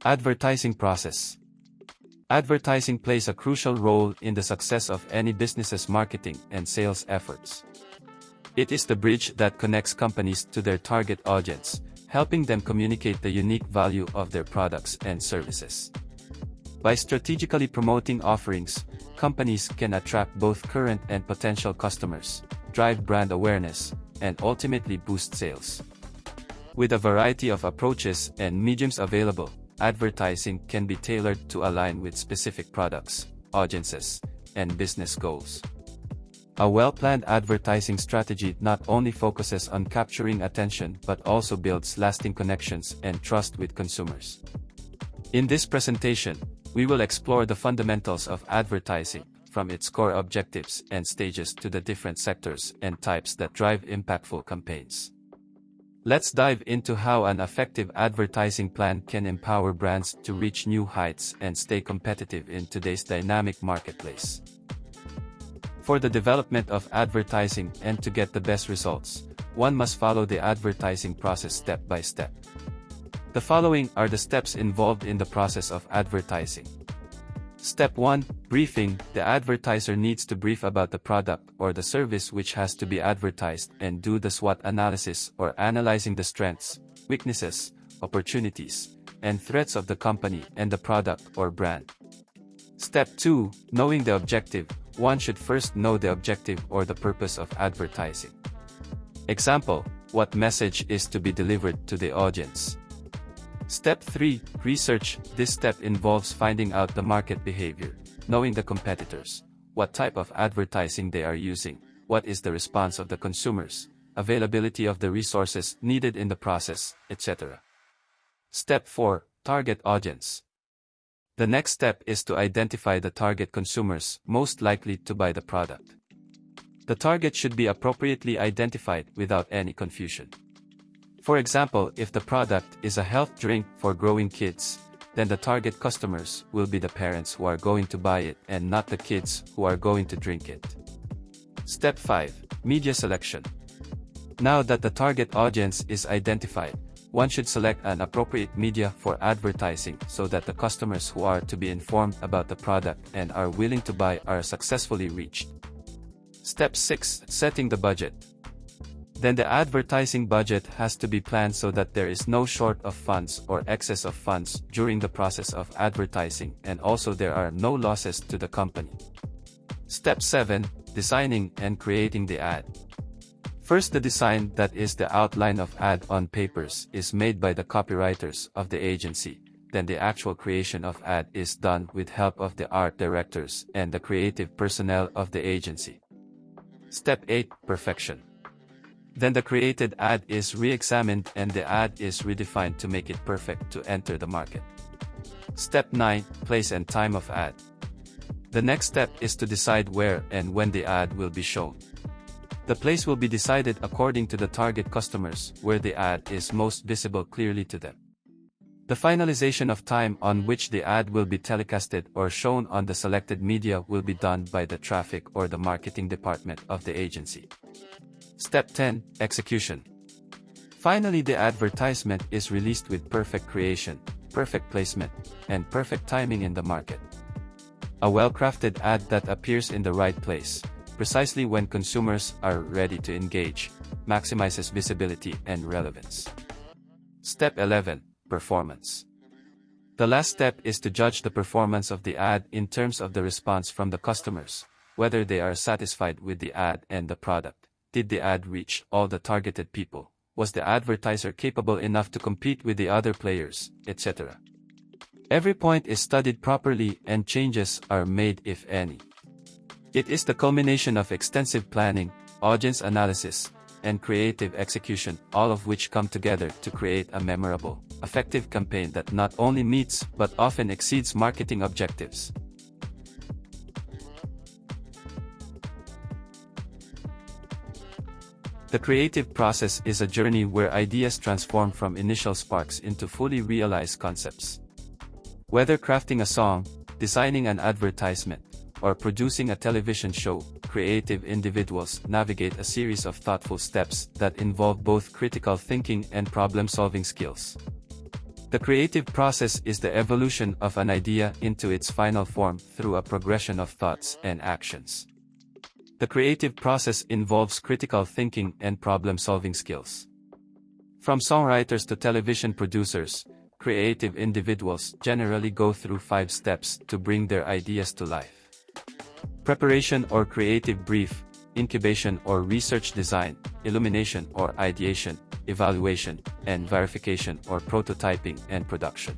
Advertising process. Advertising plays a crucial role in the success of any business's marketing and sales efforts. It is the bridge that connects companies to their target audience, helping them communicate the unique value of their products and services. By strategically promoting offerings, companies can attract both current and potential customers, drive brand awareness, and ultimately boost sales. With a variety of approaches and mediums available, advertising can be tailored to align with specific products, audiences, and business goals. A well-planned advertising strategy not only focuses on capturing attention but also builds lasting connections and trust with consumers. In this presentation, we will explore the fundamentals of advertising, from its core objectives and stages to the different sectors and types that drive impactful campaigns. Let's dive into how an effective advertising plan can empower brands to reach new heights and stay competitive in today's dynamic marketplace. For the development of advertising and to get the best results, one must follow the advertising process step by step. The following are the steps involved in the process of advertising. Step 1. Briefing. The advertiser needs to brief about the product or the service which has to be advertised and do the SWOT analysis, or analyzing the strengths, weaknesses, opportunities, and threats of the company and the product or brand. Step 2. Knowing the objective. One should first know the objective or the purpose of advertising. Example: what message is to be delivered to the audience? Step 3. Research. This step involves finding out the market behavior, knowing the competitors, what type of advertising they are using, what is the response of the consumers, availability of the resources needed in the process, etc. Step 4. Target audience. The next step is to identify the target consumers most likely to buy the product. The target should be appropriately identified without any confusion. For example, if the product is a health drink for growing kids, then the target customers will be the parents who are going to buy it and not the kids who are going to drink it. Step 5. Media selection. Now that the target audience is identified, one should select an appropriate media for advertising so that the customers who are to be informed about the product and are willing to buy are successfully reached. Step 6. Setting the budget. Then the advertising budget has to be planned so that there is no short of funds or excess of funds during the process of advertising, and also there are no losses to the company. Step 7. Designing and creating the ad. First, the design, that is the outline of ad on papers, is made by the copywriters of the agency. Then the actual creation of ad is done with help of the art directors and the creative personnel of the agency. Step 8. Perfection. Then the created ad is re-examined and the ad is redefined to make it perfect to enter the market. Step 9. Place and time of ad. The next step is to decide where and when the ad will be shown. The place will be decided according to the target customers, where the ad is most visible clearly to them. The finalization of time on which the ad will be telecasted or shown on the selected media will be done by the traffic or the marketing department of the agency. Step 10. Execution. Finally, the advertisement is released with perfect creation, perfect placement, and perfect timing in the market. A well-crafted ad that appears in the right place, precisely when consumers are ready to engage, maximizes visibility and relevance. Step 11. Performance. The last step is to judge the performance of the ad in terms of the response from the customers, whether they are satisfied with the ad and the product. Did the ad reach all the targeted people? Was the advertiser capable enough to compete with the other players, etc.? Every point is studied properly and changes are made if any. It is the culmination of extensive planning, audience analysis, and creative execution, all of which come together to create a memorable, effective campaign that not only meets but often exceeds marketing objectives. The creative process is a journey where ideas transform from initial sparks into fully realized concepts. Whether crafting a song, designing an advertisement, or producing a television show, creative individuals navigate a series of thoughtful steps that involve both critical thinking and problem-solving skills. The creative process is the evolution of an idea into its final form through a progression of thoughts and actions. The creative process involves critical thinking and problem-solving skills. From songwriters to television producers, creative individuals generally go through 5 steps to bring their ideas to life. Preparation or creative brief, incubation or research design, illumination or ideation, evaluation, and verification or prototyping and production.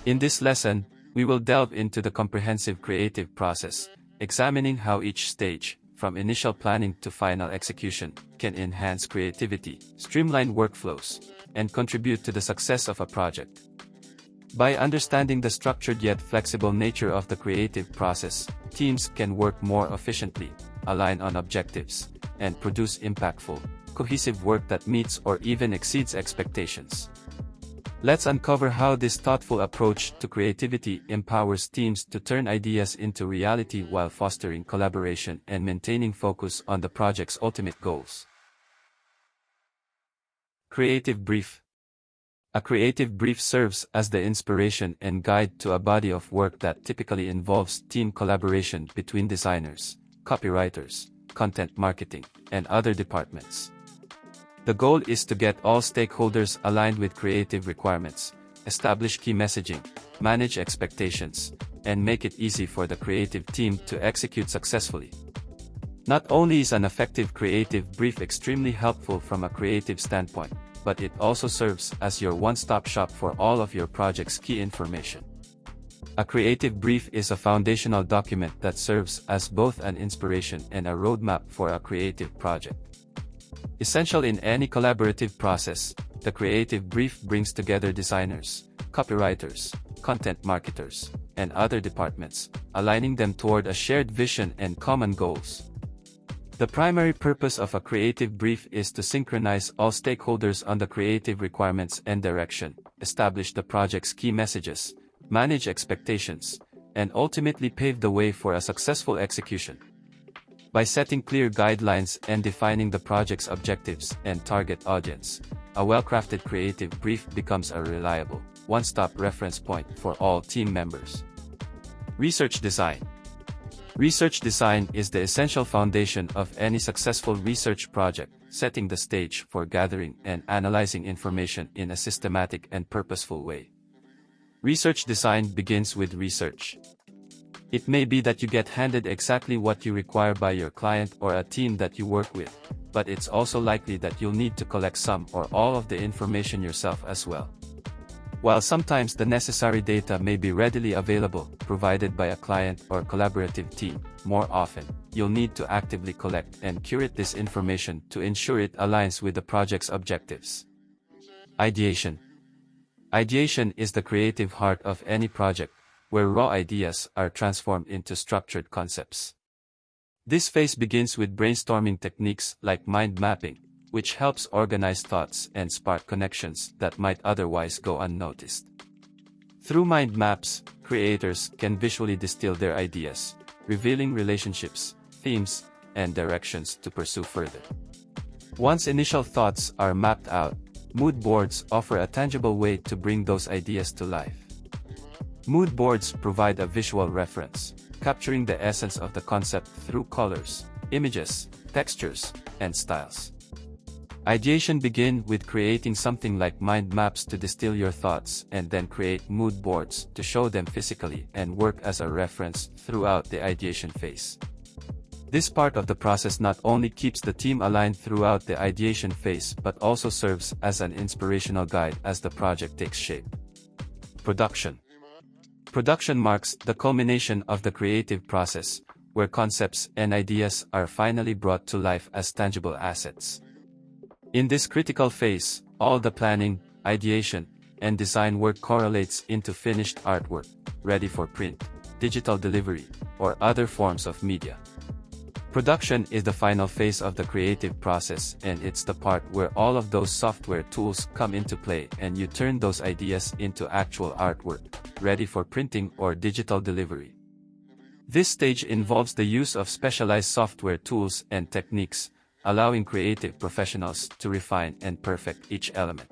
In this lesson, we will delve into the comprehensive creative process, examining how each stage, from initial planning to final execution, can enhance creativity, streamline workflows, and contribute to the success of a project. By understanding the structured yet flexible nature of the creative process, teams can work more efficiently, align on objectives, and produce impactful, cohesive work that meets or even exceeds expectations. Let's uncover how this thoughtful approach to creativity empowers teams to turn ideas into reality while fostering collaboration and maintaining focus on the project's ultimate goals. Creative brief. A creative brief serves as the inspiration and guide to a body of work that typically involves team collaboration between designers, copywriters, content marketing, and other departments. The goal is to get all stakeholders aligned with creative requirements, establish key messaging, manage expectations, and make it easy for the creative team to execute successfully. Not only is an effective creative brief extremely helpful from a creative standpoint, but it also serves as your one-stop shop for all of your project's key information. A creative brief is a foundational document that serves as both an inspiration and a roadmap for a creative project. Essential in any collaborative process, the creative brief brings together designers, copywriters, content marketers, and other departments, aligning them toward a shared vision and common goals. The primary purpose of a creative brief is to synchronize all stakeholders on the creative requirements and direction, establish the project's key messages, manage expectations, and ultimately pave the way for a successful execution. By setting clear guidelines and defining the project's objectives and target audience, a well-crafted creative brief becomes a reliable, one-stop reference point for all team members. Research design. Research design is the essential foundation of any successful research project, setting the stage for gathering and analyzing information in a systematic and purposeful way. Research design begins with research. It may be that you get handed exactly what you require by your client or a team that you work with, but it's also likely that you'll need to collect some or all of the information yourself as well. While sometimes the necessary data may be readily available, provided by a client or collaborative team, more often, you'll need to actively collect and curate this information to ensure it aligns with the project's objectives. Ideation. Ideation is the creative heart of any project, where raw ideas are transformed into structured concepts. This phase begins with brainstorming techniques like mind mapping, which helps organize thoughts and spark connections that might otherwise go unnoticed. Through mind maps, creators can visually distill their ideas, revealing relationships, themes, and directions to pursue further. Once initial thoughts are mapped out, mood boards offer a tangible way to bring those ideas to life. Mood boards provide a visual reference, capturing the essence of the concept through colors, images, textures, and styles. Ideation begins with creating something like mind maps to distill your thoughts and then create mood boards to show them physically and work as a reference throughout the ideation phase. This part of the process not only keeps the team aligned throughout the ideation phase but also serves as an inspirational guide as the project takes shape. Production. Production marks the culmination of the creative process, where concepts and ideas are finally brought to life as tangible assets. In this critical phase, all the planning, ideation, and design work correlates into finished artwork, ready for print, digital delivery, or other forms of media. Production is the final phase of the creative process, and it's the part where all of those software tools come into play and you turn those ideas into actual artwork, ready for printing or digital delivery. This stage involves the use of specialized software tools and techniques, allowing creative professionals to refine and perfect each element.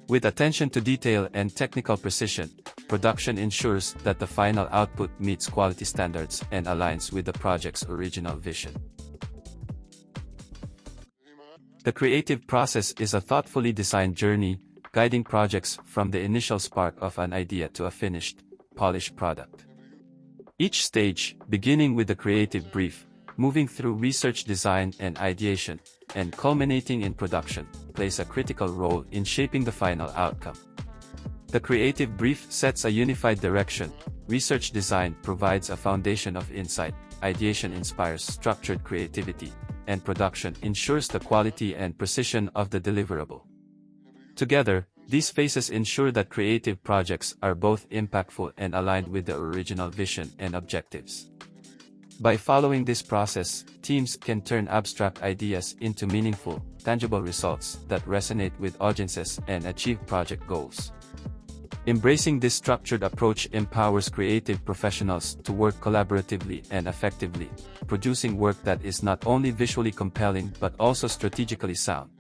With attention to detail and technical precision, production ensures that the final output meets quality standards and aligns with the project's original vision. The creative process is a thoughtfully designed journey, guiding projects from the initial spark of an idea to a finished, polished product. Each stage, beginning with the creative brief, moving through research, design and ideation, and culminating in production, plays a critical role in shaping the final outcome. The creative brief sets a unified direction, research design provides a foundation of insight, ideation inspires structured creativity, and production ensures the quality and precision of the deliverable. Together, these phases ensure that creative projects are both impactful and aligned with the original vision and objectives. By following this process, teams can turn abstract ideas into meaningful, tangible results that resonate with audiences and achieve project goals. Embracing this structured approach empowers creative professionals to work collaboratively and effectively, producing work that is not only visually compelling but also strategically sound.